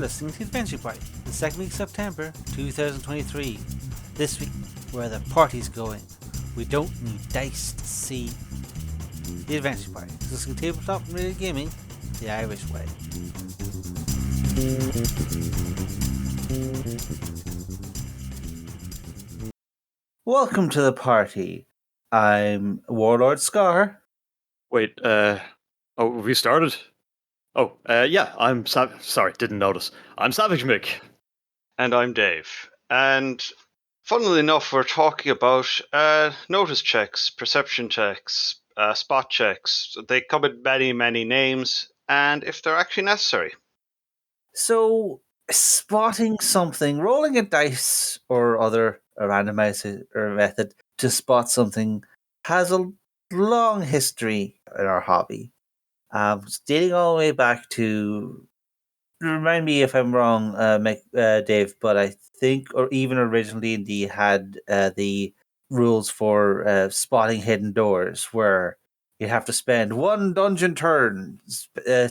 listening to Adventure Bite, the second week of September 2023. This week, where the party's going, we don't need dice to see the Adventure Bite. Discussing tabletop and radio gaming the Irish way. Welcome to the party. I'm Warlord Scar. Wait, we started? Yeah, I'm sorry, didn't notice. I'm Savage Mick. And I'm Dave. And funnily enough, we're talking about notice checks, perception checks, spot checks. They come in many, many names, and if they're actually necessary. So, spotting something, rolling a dice or other randomizer method to spot something has a long history in our hobby. Dating all the way back to, remind me if I'm wrong, Dave, but I think, or even originally indeed had the rules for spotting hidden doors, where you have to spend one dungeon turn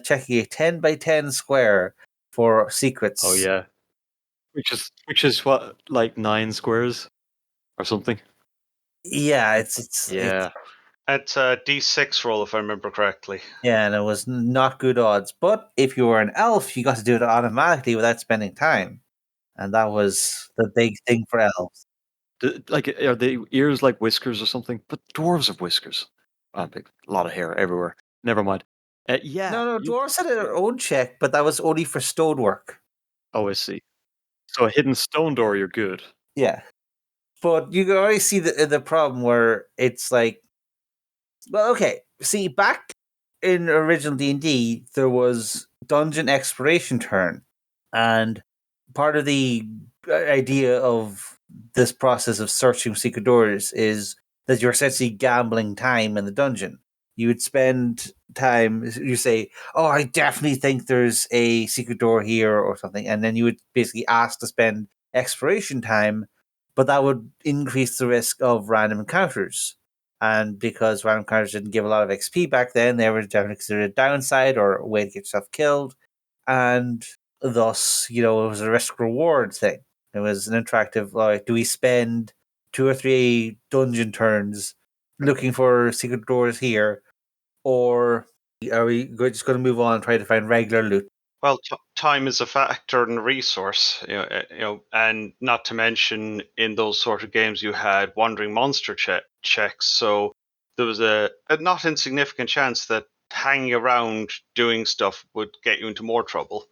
checking a 10 by 10 square for secrets. Oh yeah, which is what, like 9 squares or something. Yeah, it's It's a D6 roll, if I remember correctly. Yeah, and it was not good odds. But if you were an elf, you got to do it automatically without spending time, and that was the big thing for elves. Like, are they ears like whiskers or something? But dwarves have whiskers. A lot of hair everywhere. Never mind. Yeah. No, dwarves had their own check, but that was only for stonework. Oh, I see. So a hidden stone door, you're good. Yeah, but you can already see the problem where it's like, well, okay. See, back in original D&D, there was dungeon exploration turn, and part of the idea of this process of searching secret doors is that you're essentially gambling time in the dungeon. You would spend time, you say, oh, I definitely think there's a secret door here or something, and then you would basically ask to spend exploration time, but that would increase the risk of random encounters. And because random encounters didn't give a lot of XP back then, they were definitely considered a downside or a way to get yourself killed. And thus, it was a risk reward thing. It was an interactive, like, do we spend 2 or 3 dungeon turns looking for secret doors here, or are we just going to move on and try to find regular loot? Well, time is a factor and a resource, and not to mention in those sort of games you had wandering monster checks, so there was a not insignificant chance that hanging around doing stuff would get you into more trouble.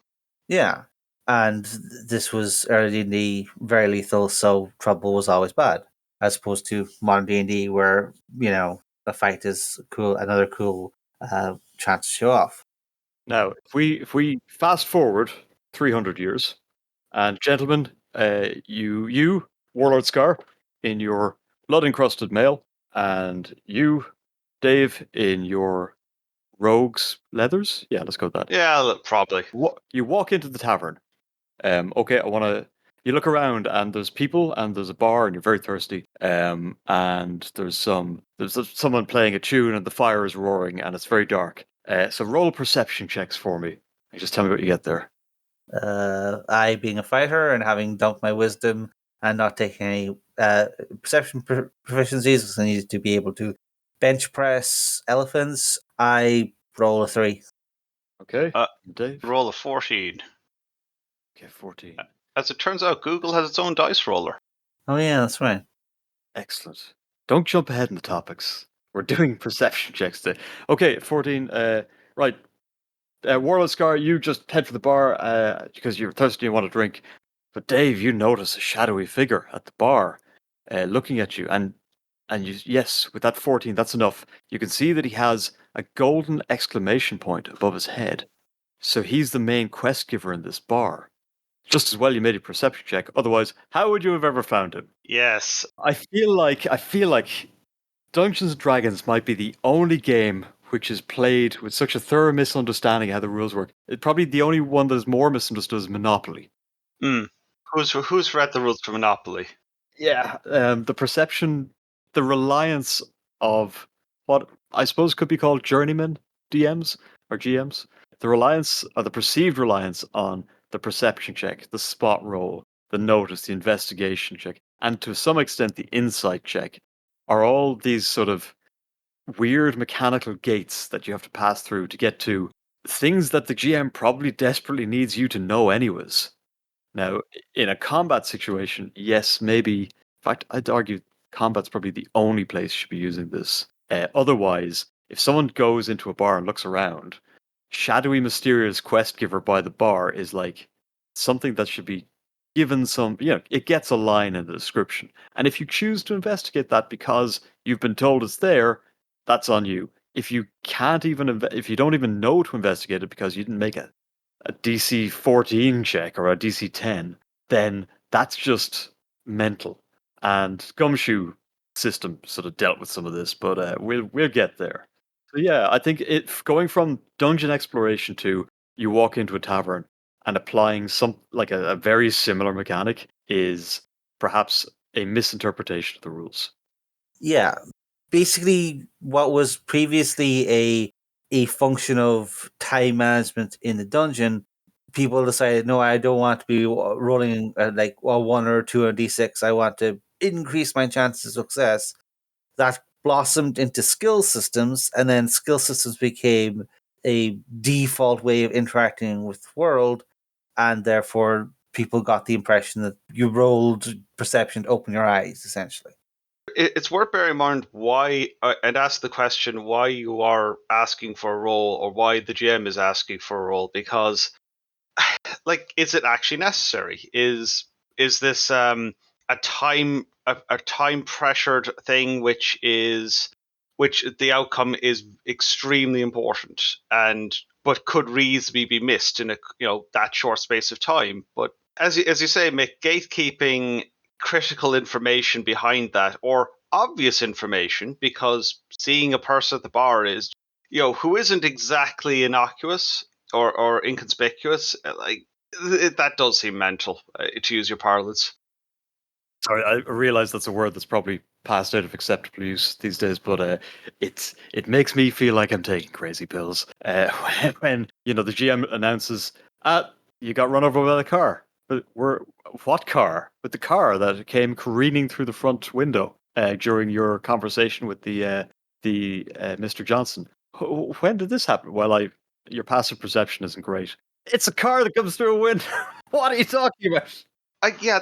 Yeah, and this was early in the very lethal, so trouble was always bad, as opposed to modern D&D, where a fight is cool, another cool chance to show off. Now, if we fast forward 300 years, and gentlemen, you Warlord Scar, in your blood-encrusted mail, and you, Dave, in your rogue's leathers. Yeah, let's go with that. Yeah, probably. You walk into the tavern. Okay, you look around, and there's people, and there's a bar, and you're very thirsty. And there's someone playing a tune, and the fire is roaring, and it's very dark. So roll perception checks for me. And just tell me what you get there. I, being a fighter and having dumped my wisdom and not taking any perception proficiencies, because I needed to be able to bench press elephants, I roll a 3. Okay, Dave? Roll a 14. Okay, 14. As it turns out, Google has its own dice roller. Oh yeah, that's right. Excellent. Don't jump ahead in the topics. We're doing perception checks today. Okay, 14. Right. Warlord Scar, you just head for the bar because you're thirsty and want a drink. But Dave, you notice a shadowy figure at the bar looking at you. And yes, with that 14, that's enough. You can see that he has a golden exclamation point above his head. So he's the main quest giver in this bar. Just as well you made a perception check. Otherwise, how would you have ever found him? Yes. I feel like Dungeons & Dragons might be the only game which is played with such a thorough misunderstanding of how the rules work. It's probably the only one that is more misunderstood is Monopoly. Who's read the rules for Monopoly? Yeah, the perception, the reliance of what I suppose could be called journeyman DMs or GMs, the reliance or the perceived reliance on the perception check, the spot roll, the notice, the investigation check, and to some extent the insight check are all these sort of weird mechanical gates that you have to pass through to get to things that the GM probably desperately needs you to know anyways. Now, in a combat situation, yes, maybe. In fact, I'd argue combat's probably the only place you should be using this. Otherwise, if someone goes into a bar and looks around, shadowy, mysterious quest giver by the bar is like something that should be given some, it gets a line in the description. And if you choose to investigate that because you've been told it's there, that's on you. If you can't even, if you don't even know to investigate it because you didn't make a DC 14 check or a DC 10, then that's just mental. And Gumshoe system sort of dealt with some of this, but we'll get there. So yeah, I think going from dungeon exploration to you walk into a tavern and applying some like a very similar mechanic is perhaps a misinterpretation of the rules. Yeah, basically, what was previously a function of time management in the dungeon, people decided, no, I don't want to be rolling like a 1 or 2 or d6. I want to increase my chances of success. That blossomed into skill systems, and then skill systems became a default way of interacting with the world, and therefore people got the impression that you rolled perception to open your eyes, essentially. It's worth bearing in mind why, and ask the question why you are asking for a roll or why the GM is asking for a roll, because like, is it actually necessary? Is this a time pressured thing which the outcome is extremely important and but could reasonably be missed in a that short space of time? But as you say, Mick, gatekeeping critical information behind that, or obvious information, because seeing a person at the bar is who isn't exactly innocuous or inconspicuous, like that does seem mental, to use your parlance. Sorry, I realize that's a word that's probably passed out of acceptable use these days, but it makes me feel like I'm taking crazy pills. When the GM announces, you got run over by a car. But what car? With the car that came careening through the front window during your conversation with the Mr. Johnson. When did this happen? Well, your passive perception isn't great. It's a car that comes through a window. What are you talking about? Yeah,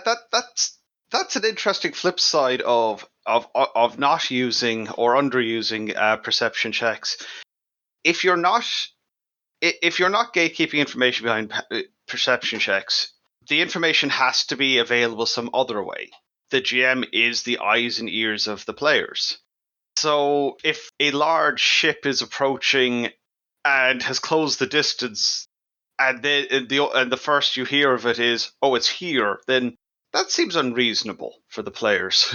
that's an interesting flip side of not using or underusing perception checks. If you're not gatekeeping information behind perception checks, the information has to be available some other way. The GM is the eyes and ears of the players. So if a large ship is approaching and has closed the distance, and the first you hear of it is, oh, it's here, then that seems unreasonable for the players.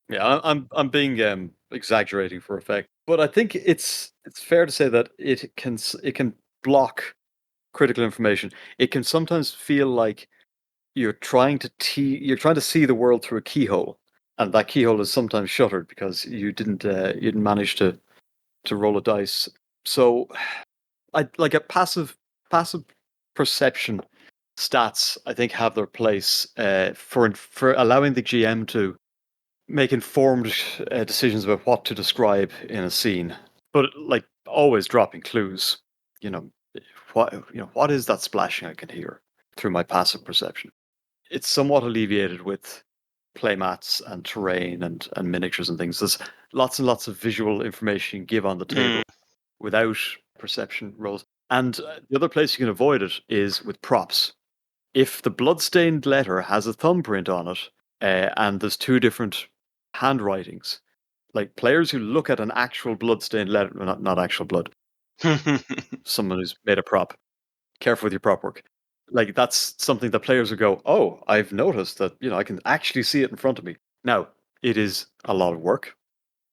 Yeah, I'm being exaggerating for effect, but I think it's fair to say that it can block critical information. It can sometimes feel like you're trying to see the world through a keyhole, and that keyhole is sometimes shuttered because you didn't manage to roll a dice. So I like a passive perception stats. I think have their place for allowing the GM to make informed decisions about what to describe in a scene, but like always dropping clues. You know what is that splashing I can hear through my passive perception? It's somewhat alleviated with playmats and terrain and miniatures and things. There's lots and lots of visual information you can give on the table without perception rolls. And the other place you can avoid it is with props. If the bloodstained letter has a thumbprint on it, and there's two different handwritings, like players who look at an actual bloodstained letter, well, not actual blood, someone who's made a prop. Careful with your prop work. Like that's something that players would go, "Oh, I've noticed that I can actually see it in front of me." Now, it is a lot of work,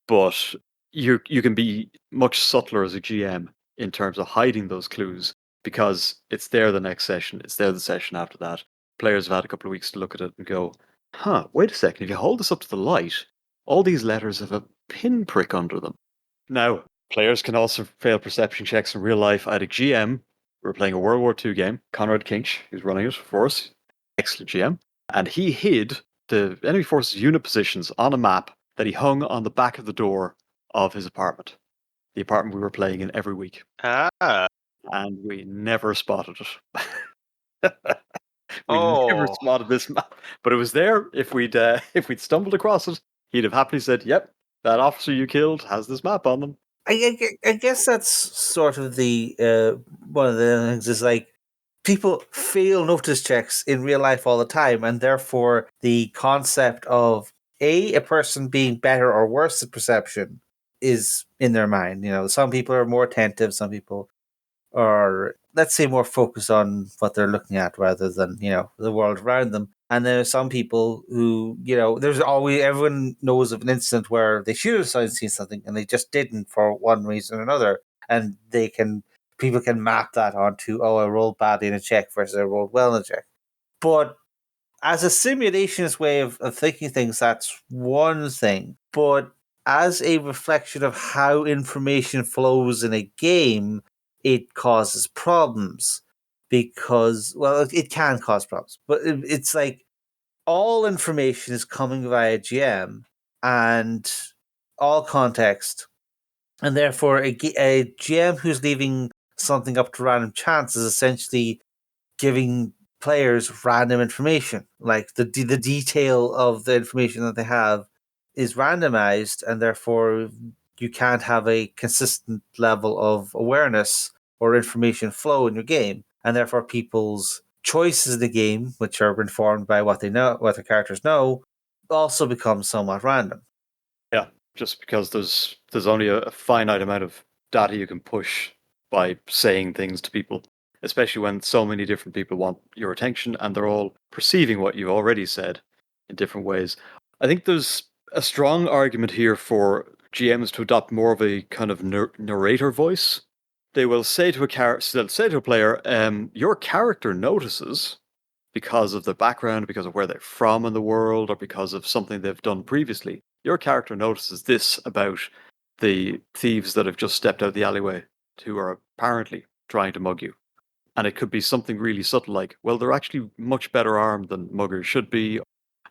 but you can be much subtler as a GM in terms of hiding those clues because it's there the next session, it's there the session after that. Players have had a couple of weeks to look at it and go, "Huh, wait a second, if you hold this up to the light, all these letters have a pinprick under them." Now, players can also fail perception checks in real life. I had a GM We were playing a World War II game. Conrad Kinch, who's running it for us, excellent GM, and he hid the enemy forces unit positions on a map that he hung on the back of the door of his apartment, the apartment we were playing in every week, and we never spotted it. We never Oh, spotted this map, but it was there. If we'd stumbled across it, he'd have happily said, "Yep, that officer you killed has this map on them." I guess that's sort of the one of the things is like people fail notice checks in real life all the time, and therefore the concept of a person being better or worse at perception is in their mind. You know, some people are more attentive, some people are, let's say, more focused on what they're looking at rather than, you know, the world around them. And there are some people who, you know, there's always, everyone knows of an incident where they should have seen something and they just didn't for one reason or another. And people can map that onto, oh, I rolled badly in a check versus I rolled well in a check. But as a simulationist way of thinking things, that's one thing. But as a reflection of how information flows in a game, it causes problems because, well, it can cause problems, but it's like all information is coming via GM and all context, and therefore a GM who's leaving something up to random chance is essentially giving players random information. Like the detail of the information that they have is randomized, and therefore you can't have a consistent level of awareness or information flow in your game, and therefore people's choices in the game, which are informed by what they know, what their characters know, also become somewhat random. Yeah, just because there's only a finite amount of data you can push by saying things to people, especially when so many different people want your attention and they're all perceiving what you already said in different ways. I think there's a strong argument here for GMs to adopt more of a kind of narrator voice. They will say to they'll say to a player, "Your character notices." Because of the background, because of where they're from in the world, or because of something they've done previously. Your character notices this about the thieves that have just stepped out the alleyway who are apparently trying to mug you. And it could be something really subtle like, well, they're actually much better armed than muggers should be.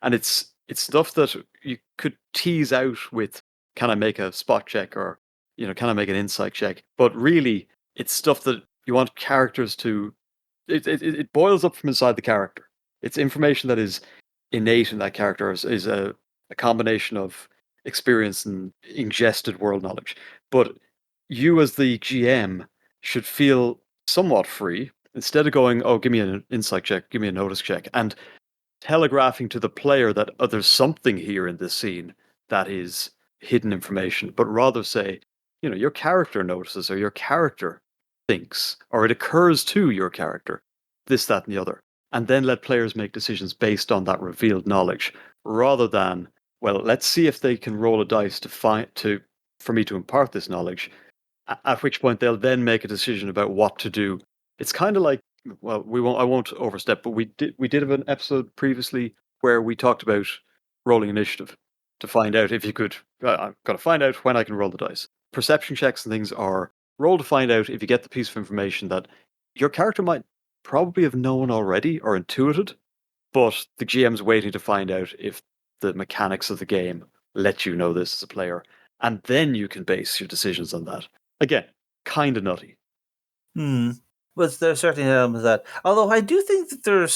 And it's stuff that you could tease out with, can I make a spot check, or, can I make an insight check? But really, it's stuff that you want characters to it boils up from inside the character. It's information that is innate in that character, is a combination of experience and ingested world knowledge. But you, as the GM, should feel somewhat free instead of going, "Oh, give me an insight check, give me a notice check," and telegraphing to the player that, "Oh, there's something here in this scene that is hidden information," but rather say, your character notices, or your character thinks, or it occurs to your character, this, that, and the other. And then let players make decisions based on that revealed knowledge, rather than, well, let's see if they can roll a dice for me to impart this knowledge, at which point they'll then make a decision about what to do. It's kind of like, well, I won't overstep, but we did have an episode previously where we talked about rolling initiative to find out if you could. I've got to find out when I can roll the dice. Perception checks and things are roll to find out if you get the piece of information that your character might probably have known already or intuited, but the GM's waiting to find out if the mechanics of the game let you know this as a player, and then you can base your decisions on that. Again, kind of nutty. But there are certain elements of that. Although I do think that there are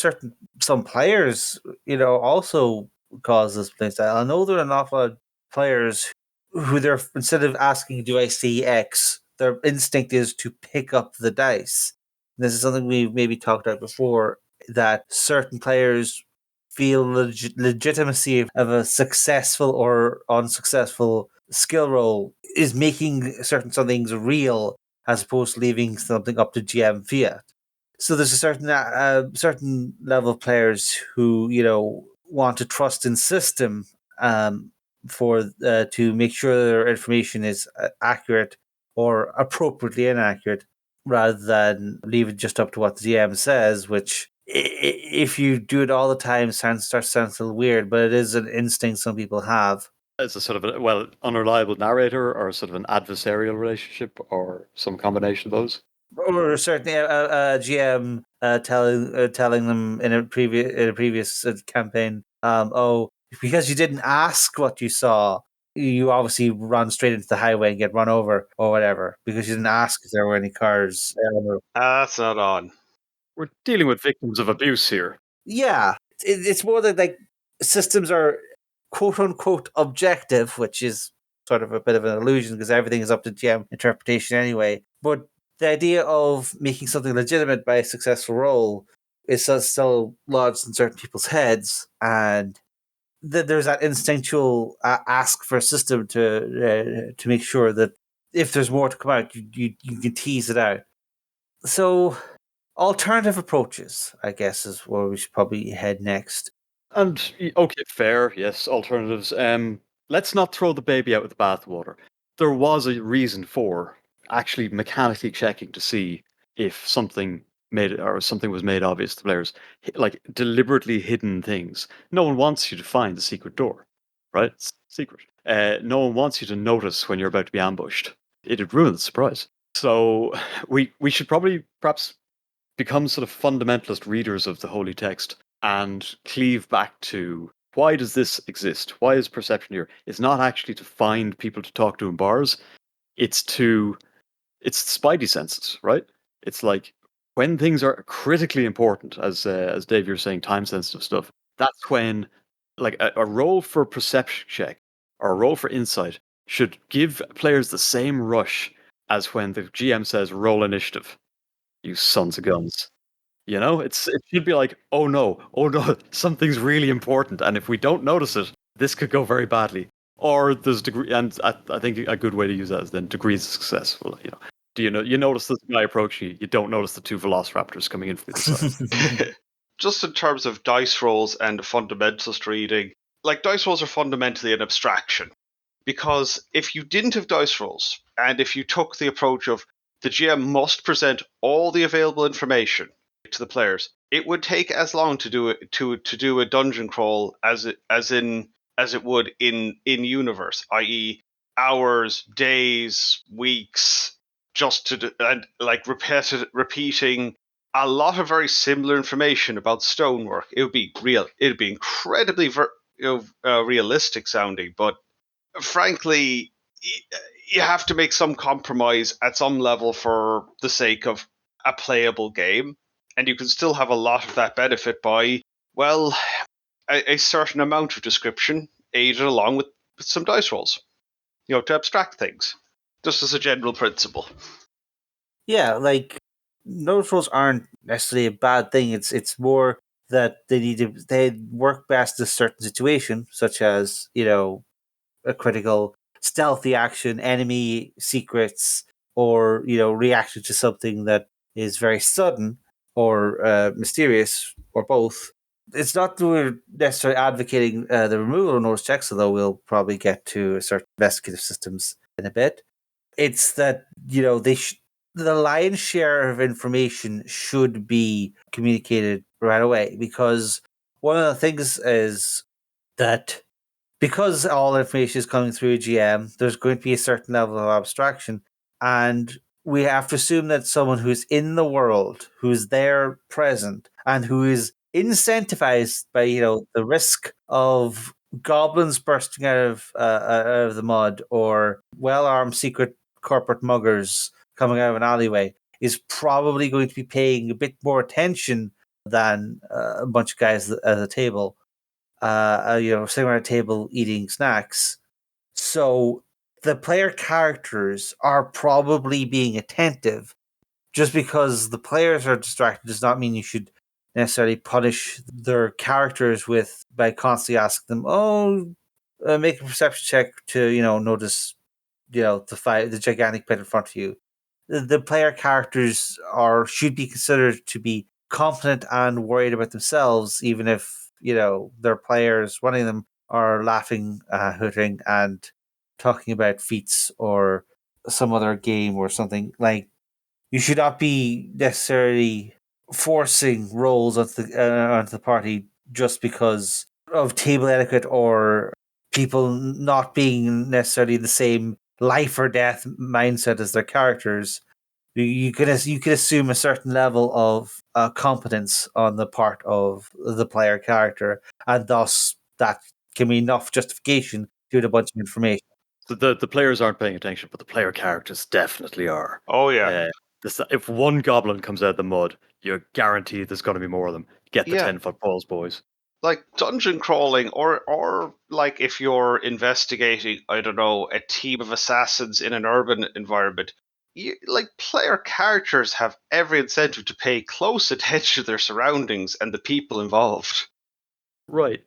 some players, also cause this playstyle. I know there are an awful lot of players who they're, instead of asking, "Do I see X?" their instinct is to pick up the dice. This is something we maybe talked about before, that certain players feel legitimacy of a successful or unsuccessful skill roll is making some things real, as opposed to leaving something up to GM fiat. So there's a certain level of players who want to trust in system, for to make sure their information is accurate or appropriately inaccurate, rather than leave it just up to what the GM says, which, if you do it all the time, starts to sound a little weird, but it is an instinct some people have. It's a sort of unreliable narrator, or sort of an adversarial relationship, or some combination of those. or certainly a GM telling them in a previous campaign, oh, because you didn't ask what you saw, you obviously run straight into the highway and get run over or whatever because you didn't ask if there were any cars. That's not on. We're dealing with victims of abuse here. Yeah, it's more that like systems are quote unquote objective, which is sort of a bit of an illusion because everything is up to GM interpretation anyway. But the idea of making something legitimate by a successful roll is still lodged in certain people's heads, and there's that instinctual ask for a system to make sure that if there's more to come out, you can tease it out. So alternative approaches, I guess, is where we should probably head next. And okay, fair, yes, alternatives. Let's not throw the baby out with the bathwater. There was a reason for actually mechanically checking to see if something was made obvious to players, like deliberately hidden things. No one wants you to find the secret door, right? It's secret. No one wants you to notice when you're about to be ambushed. It'd ruin the surprise. So we should probably perhaps become sort of fundamentalist readers of the holy text and cleave back to why does this exist? Why is perception here? It's not actually to find people to talk to in bars. It's spidey senses, right? It's like when things are critically important, as Dave, you're saying, time sensitive stuff. That's when like a roll for perception check or a roll for insight should give players the same rush as when the GM says roll initiative. You sons of guns. You know, it should be like, oh no, something's really important, and if we don't notice it, this could go very badly. Or there's degree, and I think a good way to use that is then degrees of success. Well, do you notice this guy approaching you? You don't notice the two velociraptors coming in from the side. Just in terms of dice rolls and fundamentalist reading, like dice rolls are fundamentally an abstraction. Because if you didn't have dice rolls, and if you took the approach of the GM must present all the available information to the players, it would take as long to do it to do a dungeon crawl as it would in universe, i.e., hours, days, weeks, just to do, and like repeating a lot of very similar information about stonework. It would be real. It would be incredibly realistic sounding, but frankly, you have to make some compromise at some level for the sake of a playable game. And you can still have a lot of that benefit by, well, a certain amount of description aided along with some dice rolls, to abstract things, just as a general principle. Yeah, like those rolls aren't necessarily a bad thing. It's more that they work best in a certain situation, such as a critical stealthy action, enemy secrets, or reaction to something that is very sudden or mysterious, or both. It's not that we're necessarily advocating the removal of nose checks, although we'll probably get to certain investigative systems in a bit. It's that the lion's share of information should be communicated right away, because one of the things is that because all information is coming through a GM, there's going to be a certain level of abstraction. And we have to assume that someone who's in the world, who's there present, and who is incentivized by, the risk of goblins bursting out of the mud, or well-armed secret corporate muggers coming out of an alleyway, is probably going to be paying a bit more attention than a bunch of guys at a table. Sitting around a table eating snacks. So the player characters are probably being attentive. Just because the players are distracted does not mean you should necessarily punish their characters by constantly asking them, "Oh, make a perception check to notice the gigantic pit in front of you." The player characters should be considered to be confident and worried about themselves, even if their players, running them, are laughing, hooting, and talking about feats or some other game or something. Like, you should not be necessarily forcing roles onto the party just because of table etiquette or people not being necessarily the same life or death mindset as their characters. You could assume a certain level of competence on the part of the player character, and thus that can be enough justification to a bunch of information. So the players aren't paying attention, but the player characters definitely are. Oh yeah, If one goblin comes out of the mud, you're guaranteed there's going to be more of them. Get the yeah. 10-foot poles, boys. Like dungeon crawling, or like if you're investigating, I don't know, a team of assassins in an urban environment. Like player characters have every incentive to pay close attention to their surroundings and the people involved. Right.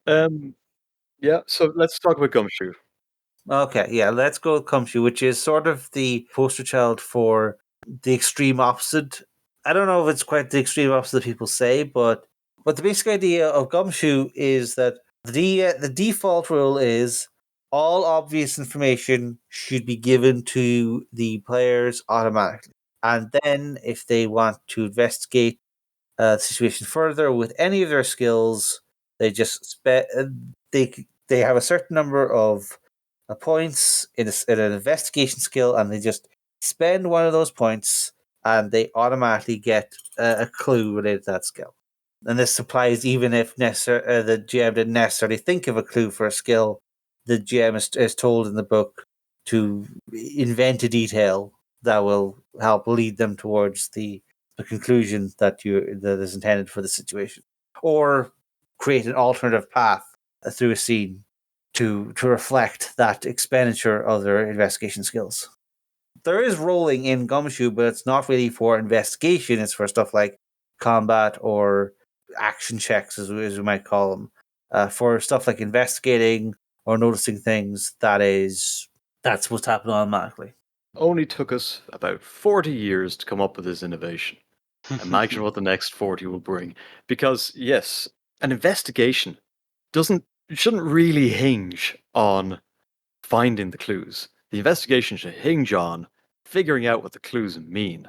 Yeah. So let's talk about Gumshoe. Okay, yeah, let's go with Cumshoe, which is sort of the poster child for the extreme opposite. I don't know if it's quite the extreme opposite that people say, but the basic idea of Gumshoe is that the default rule is all obvious information should be given to the players automatically, and then if they want to investigate the situation further with any of their skills, they just they have a certain number of points in an investigation skill, and they just spend one of those points, and they automatically get a clue related to that skill. And this applies even if the GM didn't necessarily think of a clue for a skill. The GM is told in the book to invent a detail that will help lead them towards the conclusion that is intended for the situation, or create an alternative path through a scene to reflect that expenditure of their investigation skills. There is rolling in Gumshoe, but it's not really for investigation. It's for stuff like combat or action checks, as we might call them. For stuff like investigating or noticing things, that's what's happening automatically. Only took us about 40 years to come up with this innovation. Imagine what the next 40 will bring. Because, yes, an investigation shouldn't really hinge on finding the clues. The investigation should hinge on figuring out what the clues mean.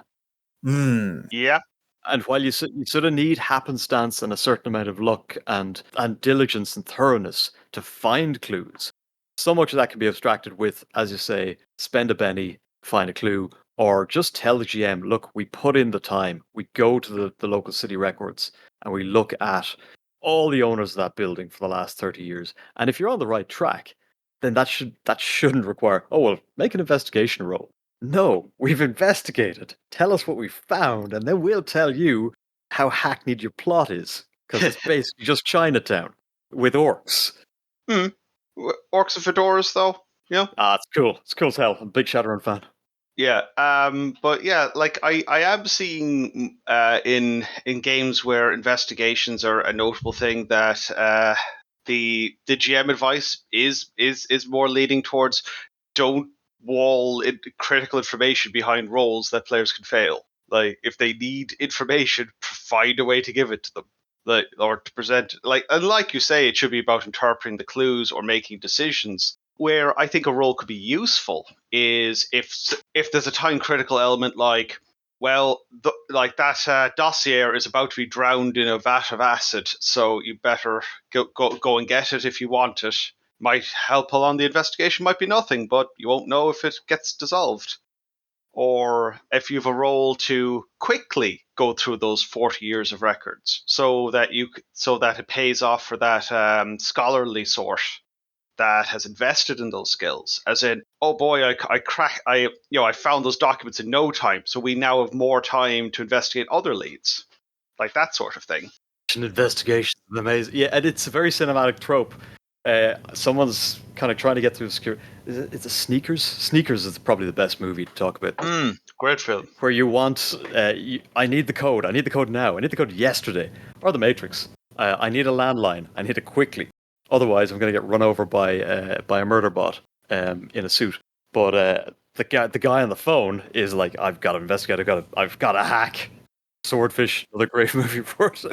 Hmm. Yeah, And while you sort of need happenstance and a certain amount of luck and diligence and thoroughness to find clues, so much of that can be abstracted with, as you say, spend a penny, find a clue, or just tell the GM, look, we put in the time, we go to the local city records, and we look at all the owners of that building for the last 30 years. And if you're on the right track, then that shouldn't require, oh well, make an investigation roll. No, we've investigated. Tell us what we found, and then we'll tell you how hackneyed your plot is. Because it's basically just Chinatown with orcs. hmm. Orcs and fedoras, though. You know. Ah, it's cool. It's cool as hell. I'm a big Shadowrun fan. Yeah, but yeah, like I am seeing in games where investigations are a notable thing that the GM advice is more leaning towards don't wall critical information behind roles that players can fail. Like if they need information, find a way to give it to them. Like or to present like and like you say, it should be about interpreting the clues or making decisions. Where I think a role could be useful is if there's a time critical element like well like that dossier is about to be drowned in a vat of acid, so you better go and get it if you want it. Might help along the investigation, might be nothing, but you won't know if it gets dissolved. Or if you have a role to quickly go through those 40 years of records so that it pays off for that scholarly sort that has invested in those skills. As in, oh boy, I found those documents in no time, so we now have more time to investigate other leads, like that sort of thing. An investigation is amazing. Yeah, and it's a very cinematic trope. Someone's kind of trying to get through security. It's a Sneakers. Sneakers is probably the best movie to talk about. Great film. Where you want, I need the code. I need the code now. I need the code yesterday. Or the Matrix. I need a landline. I need it quickly. Otherwise, I'm going to get run over by a murder bot in a suit. But the guy on the phone is like, I've got to investigate. I've got to hack. Swordfish, another great movie for us.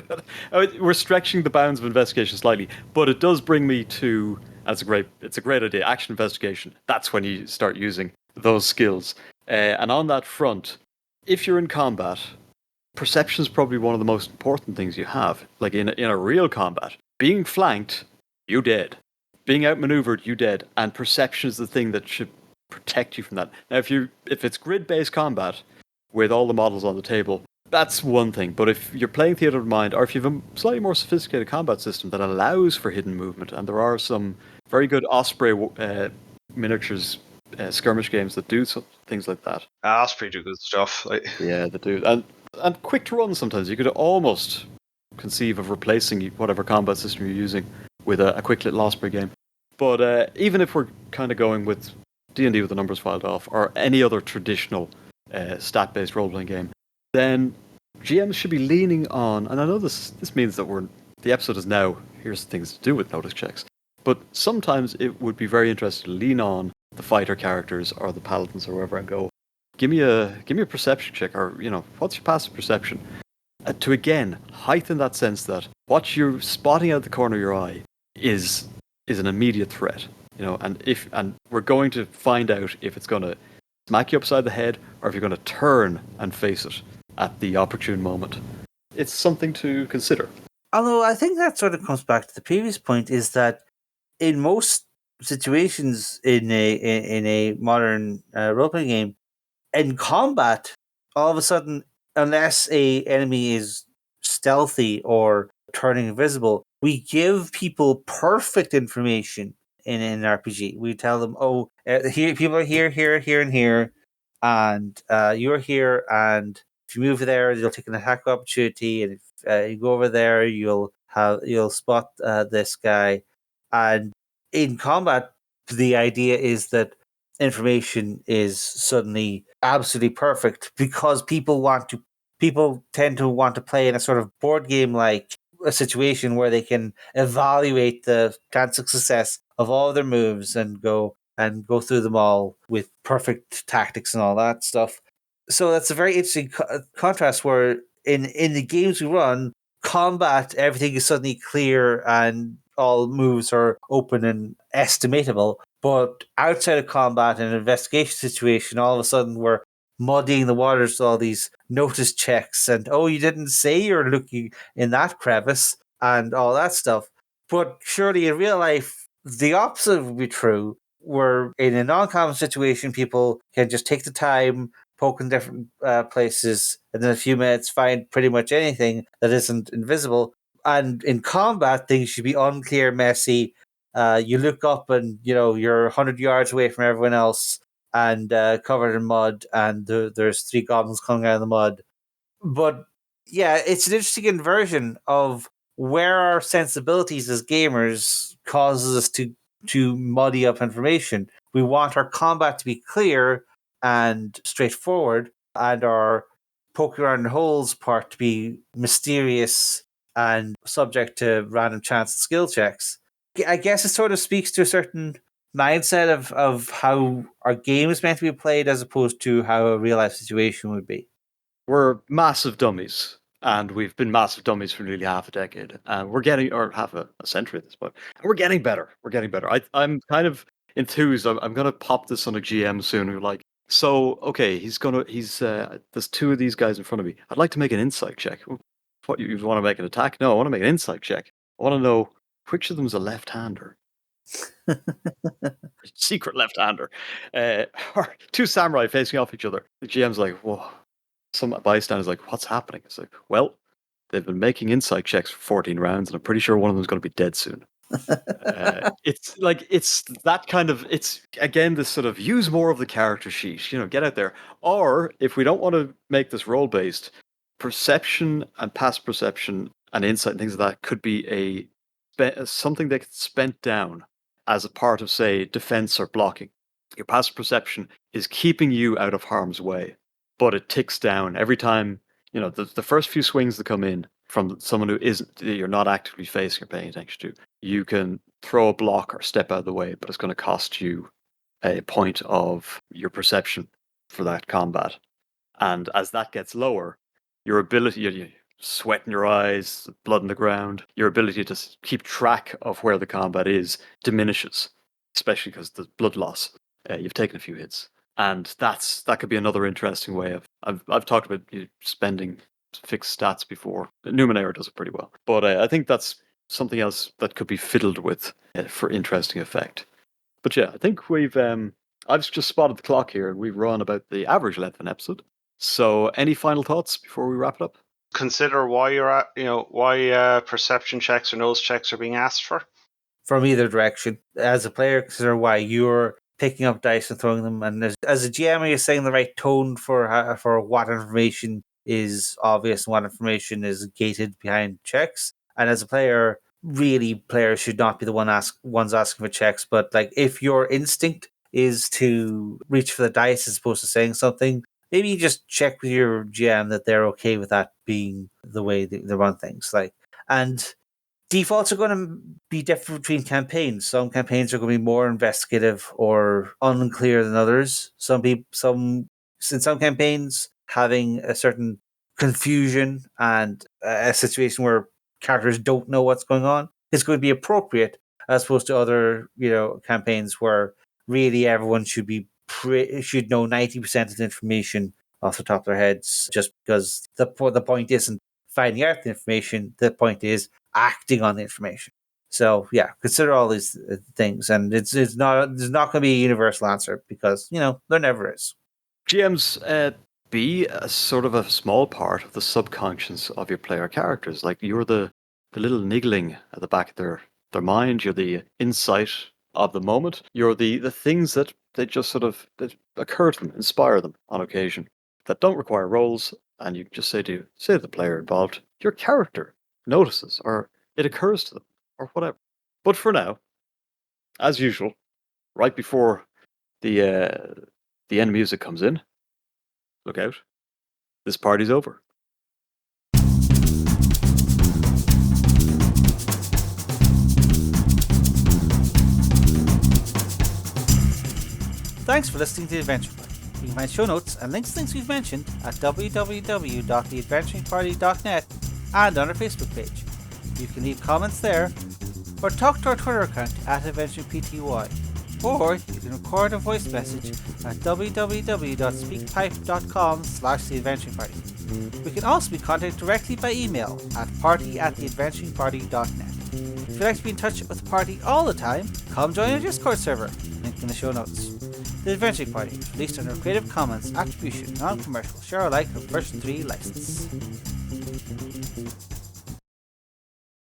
I mean, we're stretching the bounds of investigation slightly, but it does bring me to. It's a great idea. Action investigation. That's when you start using those skills. And on that front, if you're in combat, perception is probably one of the most important things you have. Like in a real combat, being flanked, you dead. Being outmaneuvered, you dead. And perception is the thing that should protect you from that. Now, if it's grid-based combat, with all the models on the table, that's one thing. But if you're playing Theater of Mind, or if you have a slightly more sophisticated combat system that allows for hidden movement, and there are some very good Osprey miniatures skirmish games that do things like that. That's pretty good stuff. Yeah, they do. And quick to run sometimes. You could almost conceive of replacing whatever combat system you're using with a quick little Osprey game. But even if we're kind of going with D&D with the numbers filed off, or any other traditional stat-based role-playing game, then GMs should be leaning on, and I know this means that the episode is now, here's things to do with notice checks, but sometimes it would be very interesting to lean on the fighter characters or the paladins or wherever I go. Give me a perception check, or what's your passive perception? To again heighten that sense that what you're spotting out the corner of your eye is an immediate threat. And we're going to find out if it's going to smack you upside the head or if you're going to turn and face it at the opportune moment. It's something to consider. Although I think that sort of comes back to the previous point, is that in most situations in a modern role-playing game, in combat, all of a sudden, unless a enemy is stealthy or turning invisible, we give people perfect information in an RPG. We tell them, here people are here, and here, and you're here, and if you move there, you'll take an attack opportunity, and if you go over there, you'll spot this guy. And in combat, the idea is that information is suddenly absolutely perfect because people tend to want to play in a sort of board game like a situation where they can evaluate the chance of success of all their moves and go through them all with perfect tactics and all that stuff. So that's a very interesting contrast where in the games we run, combat, everything is suddenly clear and all moves are open and estimatable. But outside of combat and an investigation situation, all of a sudden we're muddying the waters with all these notice checks and, you didn't say you're looking in that crevice and all that stuff. But surely in real life, the opposite would be true, where in a non-combat situation, people can just take the time, poke in different places, and in a few minutes find pretty much anything that isn't invisible. And in combat, things should be unclear, messy. You look up and, you're 100 yards away from everyone else and covered in mud, and there's 3 goblins coming out of the mud. But yeah, it's an interesting inversion of where our sensibilities as gamers causes us to muddy up information. We want our combat to be clear and straightforward, and our poking around in holes part to be mysterious and subject to random chance and skill checks. I guess it sort of speaks to a certain mindset of how our game is meant to be played as opposed to how a real life situation would be. We're massive dummies, and we've been massive dummies for nearly half a decade, and we're getting, or half a century at this point, and we're getting better. We're getting better. I'm kind of enthused. I'm going to pop this on a GM soon. Who okay, there's 2 of these guys in front of me. I'd like to make an insight check. What, you want to make an attack? No, I want to make an insight check. I want to know which of them's a left-hander. Secret left-hander. Or 2 samurai facing off each other. The GM's like, whoa. Some bystander's like, what's happening? It's like, well, they've been making insight checks for 14 rounds, and I'm pretty sure one of them's going to be dead soon. It's that kind of, it's again this sort of use more of the character sheet, get out there. Or if we don't want to make this role based, perception and past perception and insight and things like that could be something that gets spent down as a part of, say, defense or blocking. Your past perception is keeping you out of harm's way, but it ticks down every time. The first few swings that come in from someone who you're not actively facing or paying attention to, you can throw a block or step out of the way, but it's going to cost you a point of your perception for that combat. And as that gets lower, your ability, you sweat in your eyes, blood on the ground, your ability to keep track of where the combat is diminishes, especially because the blood loss. You've taken a few hits. And that could be another interesting way of. I've talked about spending fixed stats before. Numenera does it pretty well, but I think that's something else that could be fiddled with for interesting effect. But yeah, I think we've. I've just spotted the clock here, and we've run about the average length of an episode. So, any final thoughts before we wrap it up? Consider why you're at, why perception checks or nose checks are being asked for. From either direction. As a player, consider why you're picking up dice and throwing them, and as a GM, you're saying the right tone for what information is obvious and what information is gated behind checks. And as a player, really, players should not be the ones asking for checks. But like, if your instinct is to reach for the dice as opposed to saying something, maybe you just check with your GM that they're okay with that being the way they run things. And defaults are going to be different between campaigns. Some campaigns are going to be more investigative or unclear than others. In some campaigns, having a certain confusion and a situation where characters don't know what's going on is going to be appropriate, as opposed to other campaigns where really everyone should know 90% of the information off the top of their heads, just because the point isn't finding out the information. The point is acting on the information. So yeah, consider all these things, and there's not going to be a universal answer, because there never is. GMs be a sort of a small part of the subconscious of your player characters. Like, you're the little niggling at the back of their mind. You're the insight of the moment. You're the things that they just sort of that occur to them, inspire them on occasion, that don't require roles. And you just say to the player involved, your character notices, or it occurs to them, or whatever. But for now, as usual, right before the end music comes in, look out. This party's over. Thanks for listening to the Adventure Party. You can find show notes and links to things we've mentioned at www.theadventuringparty.net and on our Facebook page. You can leave comments there, or talk to our Twitter account @AdventuringPTY, or you can record a voice message at www.speakpipe.com/theadventuringparty. We can also be contacted directly by email at party@theadventuringparty.net. If you'd like to be in touch with the party all the time, come join our Discord server, link in the show notes. The Adventuring Party is released under Creative Commons Attribution Non-Commercial Share Alike version 3 license.